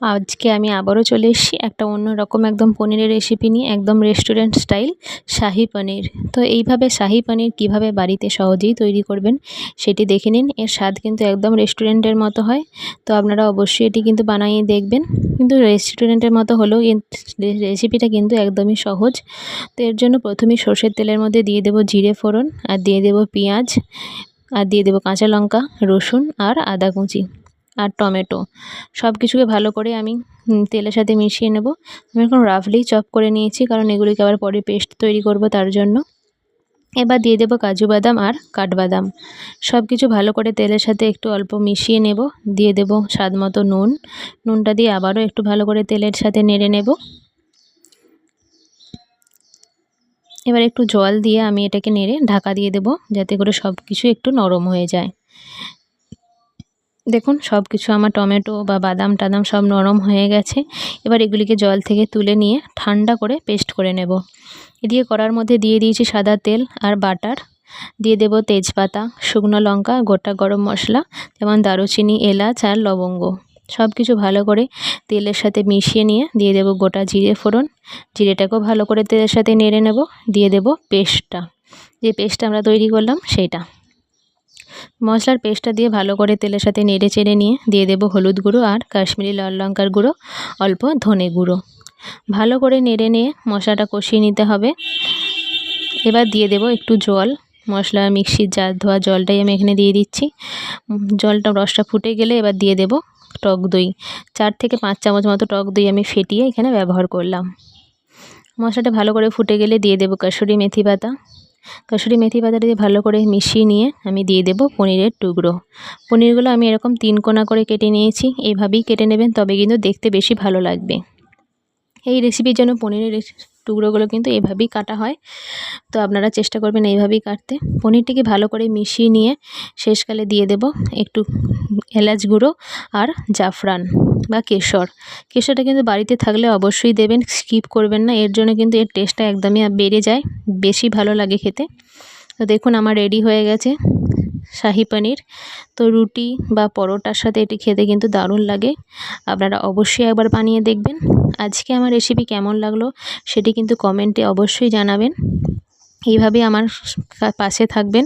আজকে আমি আবারও চলে এসেছি একটা অন্যরকম একদম পনিরের রেসিপি নিয়ে, একদম রেস্টুরেন্ট স্টাইল শাহি পনির। তো এইভাবে শাহি পনির কিভাবে বাড়িতে সহজেই তৈরি করবেন সেটি দেখে নিন। এর স্বাদ কিন্তু একদম রেস্টুরেন্টের মতো হয়। তো আপনারা অবশ্যই এটি কিন্তু বানিয়ে দেখবেন। কিন্তু রেস্টুরেন্টের মতো হলেও রেসিপিটা কিন্তু একদমই সহজ। তো এর জন্য প্রথমেই সর্ষের তেলের মধ্যে দিয়ে দেবো জিরে ফোড়ন, আর দিয়ে দেবো পেঁয়াজ, আর দিয়ে দেবো কাঁচা লঙ্কা, রসুন আর আদা কুচি আর টমেটো। সব কিছুকে ভালো করে আমি তেলের সাথে মিশিয়ে নেব। আমি এখন রাফলি চপ করে নিয়েছি, কারণ এগুলিকে আবার পরে পেস্ট তৈরি করব তার জন্য। এবার দিয়ে দেবো কাজু বাদাম আর কাঠবাদাম। সব কিছু ভালো করে তেলের সাথে একটু অল্প মিশিয়ে নেব। দিয়ে দেবো স্বাদ মতো নুন। নুনটা দিয়ে আবারও একটু ভালো করে তেলের সাথে নেড়ে নেব। এবার একটু জল দিয়ে আমি এটাকে নেড়ে ঢাকা দিয়ে দেব, যাতে করে সব কিছু একটু নরম হয়ে যায়। দেখুন সব কিছু আমার টমেটো বা বাদাম টাদাম সব নরম হয়ে গেছে। এবার এগুলিকে জল থেকে তুলে নিয়ে ঠান্ডা করে পেস্ট করে নেব। এদিকে কড়ার মধ্যে দিয়ে দিয়েছি সাদা তেল আর বাটার। দিয়ে দেব তেজপাতা, শুকনো লঙ্কা, গোটা গরম মশলা যেমন দারুচিনি, এলাচ আর লবঙ্গ। সব কিছু ভালো করে তেলের সাথে মিশিয়ে নিয়ে দিয়ে দেব গোটা জিরে ফোড়ন। জিরেটাকেও ভালো করে তেলের সাথে নেড়ে নেব। দিয়ে দেব পেস্টটা, যে পেস্টটা আমরা তৈরি করলাম সেইটা। মশলার পেস্টটা দিয়ে ভালো করে তেলের সাথে নেড়ে চেড়ে নিয়ে দিয়ে দেব হলুদ গুঁড়ো আর কাশ্মীরি লাল লঙ্কার গুঁড়ো, অল্প ধনে গুঁড়ো। ভালো করে নেড়ে নিয়ে মশলাটা কষিয়ে নিতে হবে। এবার দিয়ে দেব একটু জল। মশলা মিক্সির জার ধোয়া জলটাই আমি এখানে দিয়ে দিচ্ছি। জলটা রসটা ফুটে গেলে এবার দিয়ে দেব টক দই। 4 থেকে 5 চামচ মতো টক দই আমি ফেটিয়ে এখানে ব্যবহার করলাম। মশলাটা ভালো করে ফুটে গেলে দিয়ে দেব কসুরি মেথি পাতা। কসুরি মেথি পাতাটা দিয়ে ভালো করে মিশিয়ে নিয়ে আমি দিয়ে দেব পনিরের টুকরো। পনিরগুলো আমি এরকম 3 কোনা করে কেটে নিয়েছি। এইভাবেই কেটে নেবেন, তবে কিন্তু দেখতে বেশি ভালো লাগবে। এই রেসিপির জন্য পনিরের টুকরোগুলো কিন্তু এভাবেই কাটা হয়। তো আপনারা চেষ্টা করবেন এইভাবেই কাটতে। পনিরটিকে ভালো করে মিশিয়ে নিয়ে শেষকালে দিয়ে দেব একটু এলাচ গুঁড়ো আর জাফরান বা কেশর। কেশরটা কিন্তু বাড়িতে থাকলে অবশ্যই দেবেন, স্কিপ করবেন না। এর জন্য কিন্তু এর টেস্টটা একদমই বেড়ে যায়, বেশি ভালো লাগে খেতে। তো দেখুন আমার রেডি হয়ে গেছে শাহি পনির। তো রুটি বা পরোটার সাথে এটি খেতে কিন্তু দারুণ লাগে। আপনারা অবশ্যই একবার বানিয়ে দেখবেন। আজকে আমার রেসিপি কেমন লাগলো সেটি কিন্তু কমেন্টে অবশ্যই জানাবেন। এইভাবে আমার পাশে থাকবেন।